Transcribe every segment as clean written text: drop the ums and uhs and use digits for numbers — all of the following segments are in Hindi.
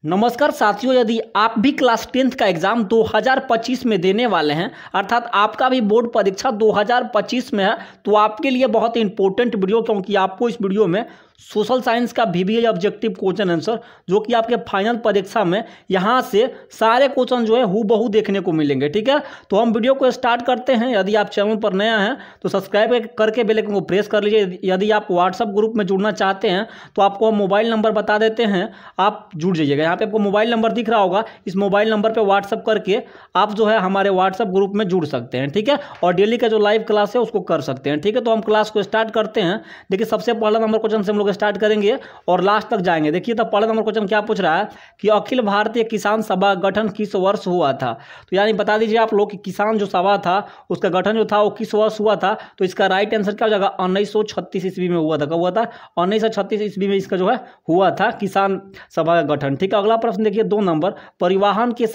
नमस्कार साथियों, यदि आप भी क्लास 10th का एग्जाम 2025 में देने वाले हैं, अर्थात आपका भी बोर्ड परीक्षा 2025 में है, तो आपके लिए बहुत इंपॉर्टेंट वीडियो, क्योंकि आपको इस वीडियो में सोशल साइंस का VBA ऑब्जेक्टिव क्वेश्चन आंसर जो कि आपके फाइनल परीक्षा में यहाँ से सारे क्वेश्चन जो है हूबहू देखने को मिलेंगे। ठीक है, तो हम वीडियो को स्टार्ट करते हैं। यदि आप चैनल पर नया हैं तो सब्सक्राइब करके बेल आइकन को प्रेस कर लीजिए। यदि आप व्हाट्सएप ग्रुप में जुड़ना चाहते हैं तो आपको हम मोबाइल नंबर बता देते हैं, आप जुड़ जाइएगा। यहाँ पे आपको मोबाइल नंबर दिख रहा होगा, इस मोबाइल नंबर पर व्हाट्सएप करके आप जो है हमारे व्हाट्सएप ग्रुप में जुड़ सकते हैं। ठीक है, और डेली का जो लाइव क्लास है उसको कर सकते हैं। ठीक है, तो हम क्लास को स्टार्ट करते हैं। देखिए, सबसे पहला नंबर क्वेश्चन से हम लोग स्टार्ट करेंगे और लास्ट तक जाएंगे। देखिए, तो पहला नंबर क्वेश्चन क्या पूछ रहा है कि अखिल भारतीय किसान सभा गठन किस वर्ष हुआ था। तो यानी बता दीजिए आप लोग कि किसान जो सभा था उसका गठन जो था वो किस वर्ष हुआ था। तो इसका राइट आंसर क्या हो जाएगा, 1936 ईस्वी में हुआ था। कब हुआ था? 1936 ईस्वी में इसका जो है हुआ था किसान सभा का गठन। ठीक है, अगला प्रश्न देखिए 2 नंबर, परिवहन के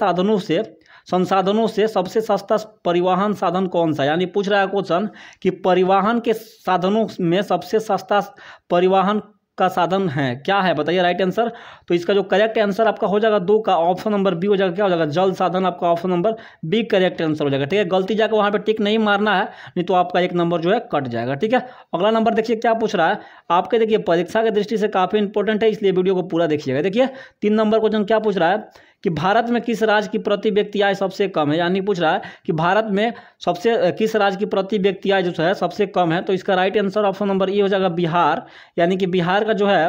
संसाधनों से सबसे सस्ता परिवहन साधन कौन सा। यानी पूछ रहा है क्वेश्चन कि परिवहन के साधनों में सबसे सस्ता परिवहन का साधन है क्या है, बताइए राइट आंसर। तो इसका जो करेक्ट आंसर आपका हो जाएगा 2 का ऑप्शन नंबर बी हो जाएगा। क्या हो जाएगा? जल साधन। आपका option number B correct answer हो जाएगा। ठीक है, गलती जाकर वहां पे टिक नहीं मारना है, नहीं तो आपका एक नंबर जो है कट जाएगा। ठीक है, अगला नंबर देखिए क्या पूछ रहा है आपके। देखिए, परीक्षा की दृष्टि से काफी इंपॉर्टेंट है, इसलिए वीडियो को पूरा देखिएगा। देखिए, 3 नंबर क्वेश्चन क्या पूछ रहा है कि भारत में किस राज्य की प्रति व्यक्ति आय सबसे कम है। यानी पूछ रहा है कि भारत में किस राज्य की प्रति व्यक्ति आय जो है सबसे कम है। तो इसका right answer option number A हो जाएगा बिहार। यानी कि बिहार का जो है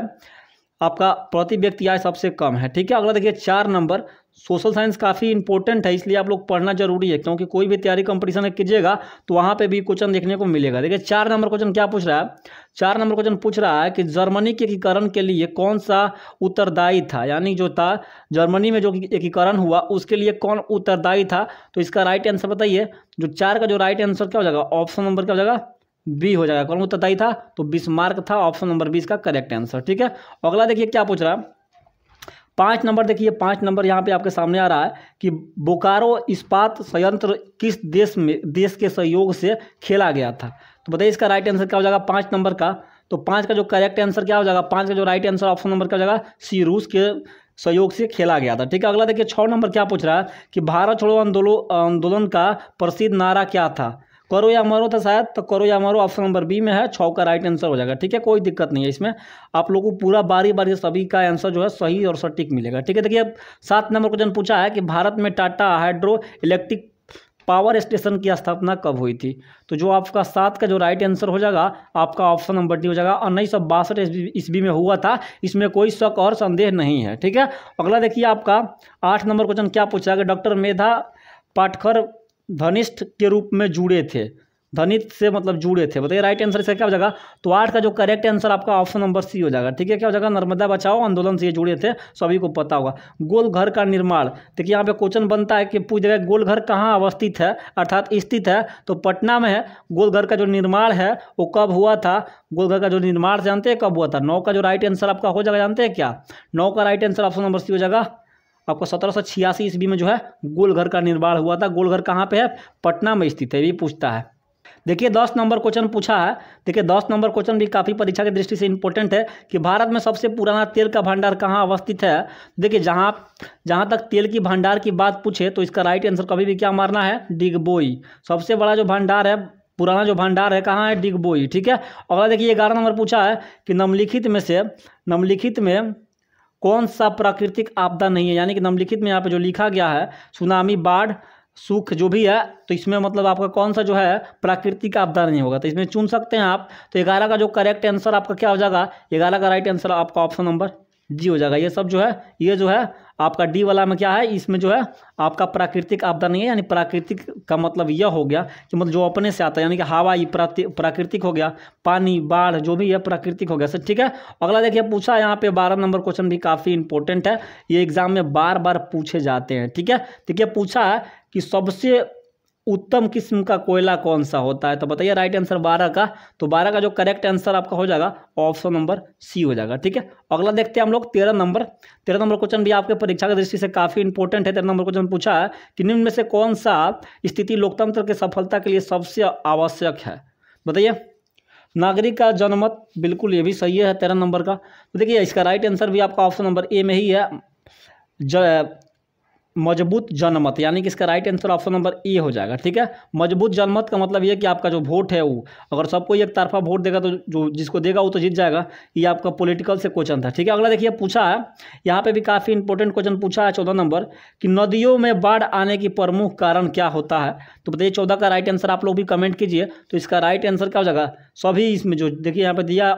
आपका प्रति व्यक्ति आय सबसे कम है। ठीक है, अगला देखिए 4 नंबर, सोशल साइंस काफ़ी इंपॉर्टेंट है, इसलिए आप लोग पढ़ना जरूरी है, क्योंकि कोई भी तैयारी कंपटीशन कीजिएगा तो वहाँ पे भी क्वेश्चन देखने को मिलेगा। देखिए 4 नंबर क्वेश्चन क्या पूछ रहा है। 4 नंबर क्वेश्चन पूछ रहा है कि जर्मनी के एकीकरण के लिए कौन सा उत्तरदायी था। यानी जो था जर्मनी में जो एकीकरण हुआ उसके लिए कौन उत्तरदायी था। तो इसका राइट आंसर बताइए। जो 4 का जो राइट आंसर क्या हो जाएगा, ऑप्शन नंबर क्या हो जाएगा, बी हो जाएगा। कौन उत्तरदायी था? तो बिस्मार्क था। ऑप्शन नंबर 20 का करेक्ट आंसर। ठीक है, अगला देखिए क्या पूछ रहा है 5 नंबर। देखिए 5 नंबर यहाँ पे आपके सामने आ रहा है कि बोकारो इस्पात संयंत्र किस देश के सहयोग से खेला गया था। तो बताइए इसका राइट आंसर क्या हो जाएगा 5 नंबर का। तो 5 का जो करेक्ट आंसर क्या हो जाएगा, 5 का जो राइट आंसर ऑप्शन नंबर क्या हो जाएगा, सी, रूस के सहयोग से खेला गया था। ठीक है, अगला देखिए 6 नंबर क्या पूछ रहा है कि भारत छोड़ो आंदोलन का प्रसिद्ध नारा क्या था। करो या मरो था शायद, तो करो या मरो ऑप्शन नंबर बी में है। 6 का राइट आंसर हो जाएगा। ठीक है, कोई दिक्कत नहीं है इसमें, आप लोगों को पूरा बारी बारी से सभी का आंसर जो है सही और सटीक मिलेगा। ठीक है, देखिए 7 नंबर क्वेश्चन पूछा है कि भारत में Tata hydro electric power station की स्थापना कब हुई थी। तो जो आपका 7 का जो राइट आंसर हो जाएगा आपका ऑप्शन नंबर डी हो जाएगा। 1962 ईस्वी में हुआ था, इसमें कोई शक और संदेह नहीं है। ठीक है, अगला देखिए आपका 8 नंबर क्वेश्चन क्या पूछा है कि डॉक्टर मेधा पाटकर धनिष्ठ के रूप में जुड़े थे। धनिष्ठ से मतलब जुड़े थे, बताइए राइट आंसर इसका क्या हो जाएगा। तो 8 का जो करेक्ट आंसर आपका ऑप्शन नंबर सी हो जाएगा। ठीक है, क्या हो जाएगा, नर्मदा बचाओ आंदोलन से ये जुड़े थे, सभी को पता होगा। गोल घर का निर्माण, देखिए यहाँ पे क्वेश्चन बनता है कि पूछ देगा गोल घर कहाँ अवस्थित है, अर्थात स्थित है। तो पटना में है। गोल घर का जो निर्माण है वो कब हुआ था, गोल घर का जो निर्माण जानते हैं कब हुआ था। 9 का जो राइट आंसर आपका हो जाएगा जानते हैं क्या, 9 का right answer option number C हो जाएगा आपको 1786 ईस्वी में जो है गोल घर का निर्माण हुआ था। गोल घर कहाँ पे है, पटना में स्थित है, ये पूछता है। देखिए 10 नंबर क्वेश्चन पूछा है। देखिए 10 नंबर क्वेश्चन भी काफ़ी परीक्षा की दृष्टि से इंपॉर्टेंट है कि भारत में सबसे पुराना तेल का भंडार कहाँ अवस्थित है। देखिए जहाँ तक तेल की भंडार की बात पूछे तो इसका राइट आंसर कभी भी क्या मारना है, डिगबोई। सबसे बड़ा जो भंडार है, पुराना जो भंडार है कहाँ है, डिगबोई। ठीक है, अगला देखिए 11 नंबर पूछा है कि निम्नलिखित में कौन सा प्राकृतिक आपदा नहीं है। यानी कि निम्नलिखित में यहाँ पे जो लिखा गया है सुनामी, बाढ़, सूख जो भी है, तो इसमें मतलब आपका कौन सा जो है प्राकृतिक आपदा नहीं होगा। तो इसमें चुन सकते हैं आप। तो 11 का जो करेक्ट आंसर आपका क्या हो जाएगा, 11 का राइट आंसर आपका ऑप्शन नंबर जी हो जाएगा। ये सब जो है ये जो है आपका डी वाला में क्या है, इसमें जो है आपका प्राकृतिक आपदा नहीं है। यानी प्राकृतिक का मतलब यह हो गया कि मतलब जो अपने से आता है, यानी कि हवा ये प्राकृतिक हो गया, पानी, बाढ़ जो भी है प्राकृतिक हो गया सर। ठीक है, अगला देखिए पूछा यहाँ पे 12 नंबर क्वेश्चन भी काफ़ी इंपॉर्टेंट है, ये एग्जाम में बार बार पूछे जाते हैं। ठीक है, देखिए पूछा है कि सबसे उत्तम किस्म का कोयला कौन सा होता है। तो बताइए राइट आंसर 12 का। तो 12 का जो करेक्ट आंसर आपका हो जाएगा ऑप्शन नंबर सी हो जाएगा। ठीक है, अगला देखते हैं हम लोग 13 नंबर क्वेश्चन भी आपके परीक्षा की दृष्टि से काफ़ी इंपॉर्टेंट है। 13 नंबर क्वेश्चन पूछा है कि निम्न में से कौन सा स्थिति लोकतंत्र की सफलता के लिए सबसे आवश्यक है। बताइए। नागरिक का जनमत, बिल्कुल ये भी सही है 13 नंबर का। तो देखिए इसका राइट आंसर भी आपका ऑप्शन नंबर ए में ही है। मजबूत जनमत, यानी कि इसका right answer option number A हो जाएगा। ठीक है, मजबूत जनमत का मतलब ये कि आपका जो वोट है वो, अगर सबको एक तरफा वोट देगा तो जो जिसको देगा वो तो जीत जाएगा। ये आपका पॉलिटिकल से क्वेश्चन था। ठीक है, अगला देखिए पूछा है, यहाँ पे भी काफ़ी इंपॉर्टेंट क्वेश्चन पूछा है 14 नंबर कि नदियों में बाढ़ आने की प्रमुख कारण क्या होता है। तो बताइए 14 का राइट आंसर आप लोग भी कमेंट कीजिए। तो इसका राइट आंसर क्या हो जाएगा, सभी इसमें जो देखिए यहाँ पे दिया,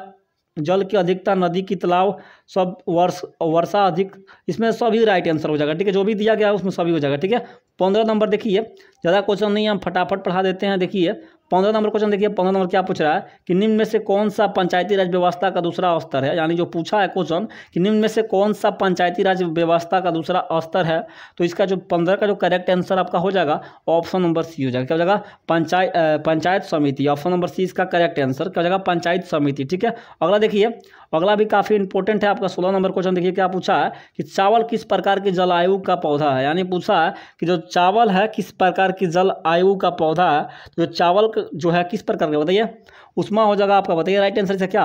जल की अधिकता, नदी की तालाब, सब वर्षा अधिक, इसमें सभी राइट आंसर हो जाएगा। ठीक है, जो भी दिया गया है उसमें सभी हो जाएगा। ठीक है, 15 नंबर देखिए, ज़्यादा क्वेश्चन नहीं है, हम फटाफट पढ़ा देते हैं। देखिए 15 नंबर क्वेश्चन देखिए, 15 नंबर क्या पूछ रहा है कि निम्न में से कौन सा पंचायती राज व्यवस्था का दूसरा स्तर है। यानी जो पूछा है क्वेश्चन कि निम्न में से कौन सा पंचायती राज व्यवस्था का दूसरा स्तर है। तो इसका जो 15 का जो करेक्ट आंसर आपका हो जाएगा ऑप्शन नंबर सी हो जाएगा। क्या हो जाएगा, पंचायत समिति। ऑप्शन नंबर सी इसका करेक्ट आंसर क्या हो जाएगा, पंचायत समिति। ठीक है, अगला देखिए, अगला भी काफ़ी इंपॉर्टेंट है आपका 16 नंबर क्वेश्चन। देखिए क्या पूछा है कि चावल किस प्रकार की जल आयु का पौधा है। यानी पूछा है कि जो चावल है किस प्रकार की जल आयु का पौधा है। तो जो चावल जो है किस प्रकार का बताइए, उसमें हो जाएगा आपका, बताइए राइट आंसर से क्या,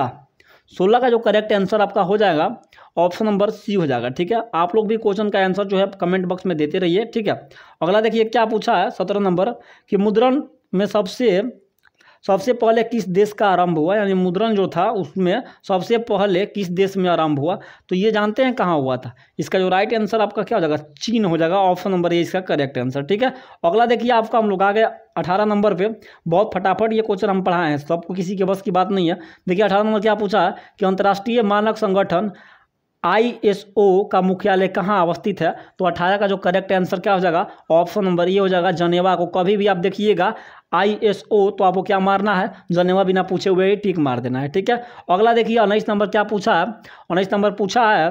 16 का जो करेक्ट आंसर आपका हो जाएगा ऑप्शन नंबर सी हो जाएगा। ठीक है, आप लोग भी क्वेश्चन का आंसर जो है कमेंट बॉक्स में देते रहिए। ठीक है, अगला देखिए क्या पूछा है 17 नंबर कि मुद्रण में सबसे पहले किस देश का आरंभ हुआ। यानी मुद्रण जो था उसमें सबसे पहले किस देश में आरंभ हुआ। तो ये जानते हैं कहाँ हुआ था। इसका जो राइट आंसर आपका क्या हो जाएगा, चीन हो जाएगा। ऑप्शन नंबर ए इसका करेक्ट आंसर। ठीक है, अगला देखिए आपका, हम लोग आ गए 18 नंबर पे। बहुत फटाफट ये क्वेश्चन हम पढ़ाए हैं, सबको किसी के बस की बात नहीं है। देखिए 18 नंबर क्या पूछा है कि अंतर्राष्ट्रीय मानक संगठन ISO का मुख्यालय कहाँ अवस्थित है। तो 18 का जो करेक्ट आंसर क्या हो जाएगा, ऑप्शन नंबर ये हो जाएगा, जनेवा को। कभी भी आप देखिएगा ISO तो आपको क्या मारना है, जनेवा, बिना पूछे हुए ही टिक मार देना है। ठीक है, अगला देखिए 19 नंबर क्या पूछा है। 19 नंबर पूछा है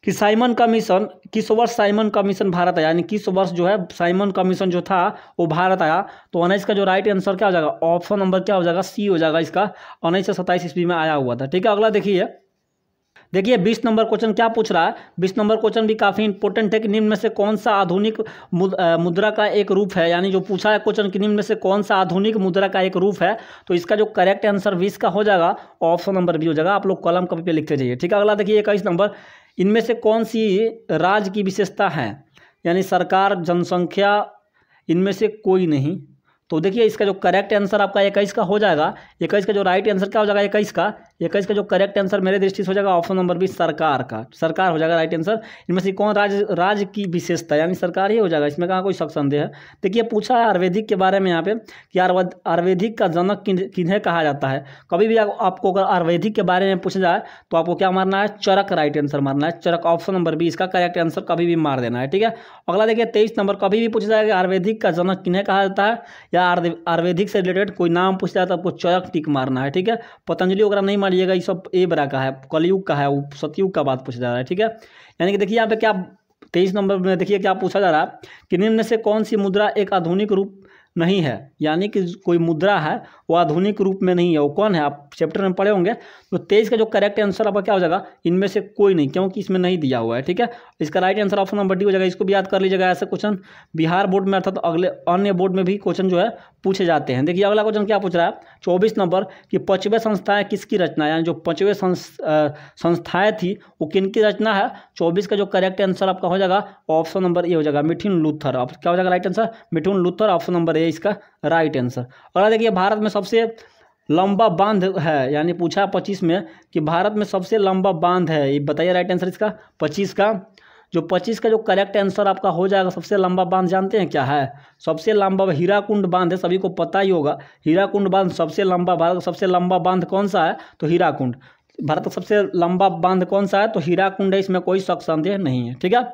कि साइमन कमीशन किस वर्ष साइमन कमीशन भारत आया। यानी किस वर्ष जो है साइमन कमीशन जो था वो भारत आया। तो 19 का जो राइट आंसर क्या हो जाएगा, ऑप्शन नंबर क्या हो जाएगा, सी हो जाएगा इसका। 1927 ईस्वी में आया हुआ था। ठीक है, अगला देखिए 20 नंबर क्वेश्चन क्या पूछ रहा है। 20 नंबर क्वेश्चन भी काफ़ी इंपॉर्टेंट है कि निम्न में से कौन सा आधुनिक मुद्रा का एक रूप है। यानी जो पूछा है क्वेश्चन कि निम्न में से कौन सा आधुनिक मुद्रा का एक रूप है। तो इसका जो करेक्ट आंसर 20 का हो जाएगा, ऑप्शन नंबर बी हो जाएगा। आप लोग कलम कॉपी पे लिखते जाइए। ठीक है, अगला देखिए 21 नंबर, इनमें से कौन सी राज्य की विशेषता है। यानी सरकार, जनसंख्या, इनमें से कोई नहीं। तो देखिए इसका जो करेक्ट आंसर आपका 21 का हो जाएगा। 21 का जो राइट आंसर क्या हो जाएगा, 21 का जो करेक्ट आंसर मेरे दृष्टि से हो जाएगा ऑप्शन नंबर बी, सरकार का। सरकार हो जाएगा राइट आंसर। इनमें से कौन राज्य की विशेषता, यानी सरकार ही हो जाएगा, इसमें कहाँ कोई शक संदेह है। देखिए पूछा है आयुर्वेदिक के बारे में यहाँ पे कि आयुर्वेदिक का जनक किन्हें कहा जाता है। कभी भी आपको अगर आयुर्वेदिक के बारे में पूछा जाए तो आपको क्या मारना है, चरक राइट आंसर मारना है। चरक ऑप्शन नंबर बी इसका करेक्ट आंसर कभी भी मार देना है। ठीक है, अगला देखिए 23 नंबर, कभी भी पूछा जाएगा आयुर्वेदिक का जनक किन्हें कहा जाता है या आयुर्वेदिक से रिलेटेड कोई नाम पूछता है तो आपको चरक टिक मारना है। ठीक है, पतंजलि वगैरह नहीं मारिएगा, ये सब ए बरा का है, कलयुग का है, वो सतयुग का बात पूछा जा रहा है। ठीक है, यानी कि देखिए यहाँ पे क्या 23 नंबर में देखिए क्या पूछा जा रहा है कि निम्न में से कौन सी मुद्रा एक आधुनिक रूप नहीं है। यानी कि कोई मुद्रा है वो आधुनिक रूप में नहीं है, वो कौन है, आप चैप्टर में पढ़े होंगे। तो 23 का जो करेक्ट आंसर आपका क्या हो जाएगा, इनमें से कोई नहीं, क्योंकि इसमें नहीं दिया हुआ है। ठीक है, इसका right answer option number D हो जाएगा। इसको भी याद कर लीजिएगा, ऐसे क्वेश्चन बिहार बोर्ड में अर्थात अगले अन्य बोर्ड में भी क्वेश्चन जो है पूछे जाते हैं। देखिए अगला क्वेश्चन क्या पूछ रहा है 24 नंबर कि पांचवें संस्थाएं किसकी रचना, यानी जो पांचवें संस्थाएं थी वो किनकी रचना है। 24 का जो करेक्ट आंसर आपका हो जाएगा ऑप्शन नंबर ए हो जाएगा, मिठुन लूथर। अब क्या हो जाएगा right answer, Mithun Luther, option number A इसका राइट आंसर। अगला देखिए भारत में सबसे लंबा बांध है, यानी पूछा 25 में कि भारत में सबसे लंबा बांध है, ये बताइए राइट आंसर इसका 25 का। जो 25 का जो करेक्ट आंसर आपका हो जाएगा, सबसे लंबा बांध जानते हैं क्या है, सबसे लंबा हीराकुंड बांध है, सभी को पता ही होगा। हीराकुंड बांध सबसे लंबा, भारत का सबसे लंबा बांध कौन सा है, तो हीराकुंड। भारत का सबसे लंबा बांध कौन सा है, तो हीराकुंड है, इसमें कोई शक संदेह नहीं है। ठीक है,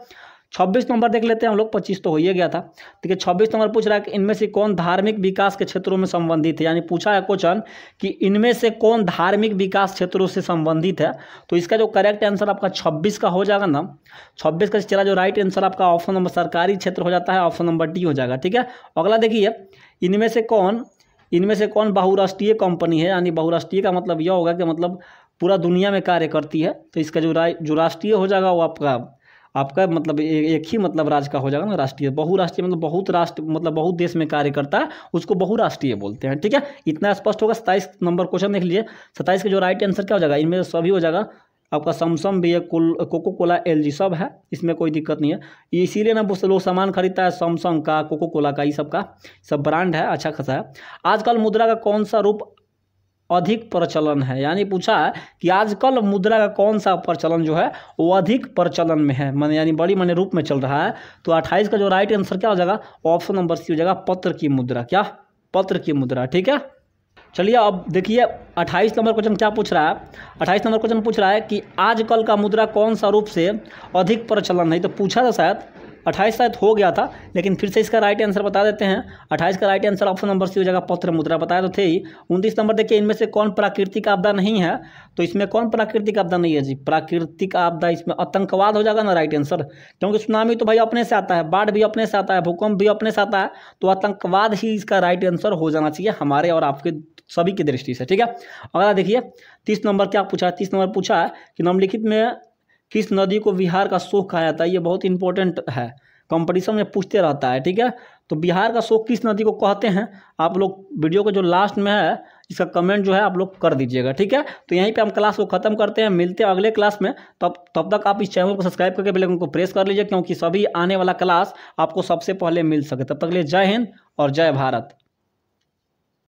26 नंबर देख लेते हैं हम लोग, 25 तो हो ही गया था। देखिए 26 नंबर पूछ रहा है कि इनमें से कौन धार्मिक विकास के क्षेत्रों में संबंधित है। यानी पूछा है क्वेश्चन कि इनमें से कौन धार्मिक विकास क्षेत्रों से संबंधित है। तो इसका जो करेक्ट आंसर आपका 26 का हो जाएगा ना, 26 का चला जो राइट आंसर आपका ऑप्शन नंबर सरकारी क्षेत्र हो जाता है, ऑप्शन नंबर डी हो जाएगा। ठीक है, अगला देखिए इनमें से कौन बहुराष्ट्रीय कंपनी है। यानी बहुराष्ट्रीय का मतलब यह होगा कि मतलब पूरा दुनिया में कार्य करती है। तो इसका जो राष्ट्रीय हो जाएगा वो आपका मतलब एक ही मतलब राज्य का हो जाएगा ना, राष्ट्रीय। बहुराष्ट्रीय मतलब बहुत राष्ट्र, मतलब बहुत देश में कार्य करता है, उसको बहुराष्ट्रीय बोलते हैं। ठीक है, इतना स्पष्ट होगा। 27 नंबर क्वेश्चन देख लीजिए, 27 का जो राइट आंसर क्या हो जाएगा, इनमें सभी हो जाएगा, आपका सैमसंग भी है, कोको कोला, LG सब है, इसमें कोई दिक्कत नहीं है। इसीलिए ना बहुत से लोग सामान खरीदता है सैमसंग का, कोको कोला का, ये सब का सब ब्रांड है, अच्छा खासा है। आजकल मुद्रा का कौन सा रूप अधिक प्रचलन है, यानी पूछा है कि आजकल मुद्रा का कौन सा प्रचलन जो है वो अधिक प्रचलन में है, माने यानी बड़ी माने रूप में चल रहा है। तो 28 का जो राइट आंसर क्या हो जाएगा, ऑप्शन नंबर सी हो जाएगा, पत्र की मुद्रा। क्या, पत्र की मुद्रा, ठीक है। चलिए अब देखिए 28 नंबर क्वेश्चन क्या पूछ रहा है। 28 नंबर क्वेश्चन पूछ रहा है कि आजकल का मुद्रा कौन सा रूप से अधिक प्रचलन है। तो पूछा था शायद 28 शायद हो गया था, लेकिन फिर से इसका राइट आंसर बता देते हैं। 28 का right answer option number C हो जाएगा, पत्र मुद्रा। बताया तो थे ही। 29 नंबर देखिए, इनमें से कौन प्राकृतिक आपदा नहीं है। तो इसमें कौन प्राकृतिक आपदा नहीं है जी, प्राकृतिक आपदा इसमें आतंकवाद हो जाएगा ना राइट आंसर, क्योंकि सुनामी तो भाई अपने से आता है, बाढ़ भी अपने से आता है, भूकंप भी अपने से आता है, तो आतंकवाद ही इसका राइट आंसर हो जाना चाहिए हमारे और आपके सभी की दृष्टि से, ठीक है। अगला देखिए 30 नंबर क्या पूछा है। 30 नंबर पूछा है कि निम्नलिखित में किस नदी को बिहार का शोक कहा जाता है। ये बहुत इंपॉर्टेंट है, कंपटीशन में पूछते रहता है, ठीक है। तो बिहार का शोक किस नदी को कहते हैं, आप लोग वीडियो के जो लास्ट में है इसका कमेंट जो है आप लोग कर दीजिएगा, ठीक है। तो यहीं पे हम क्लास को खत्म करते हैं, मिलते हैं अगले क्लास में। तब तक आप इस चैनल को सब्सक्राइब करके बेल आइकन को प्रेस कर लीजिए, क्योंकि सभी आने वाला क्लास आपको सबसे पहले मिल सके। तब तक के लिए जय हिंद और जय भारत।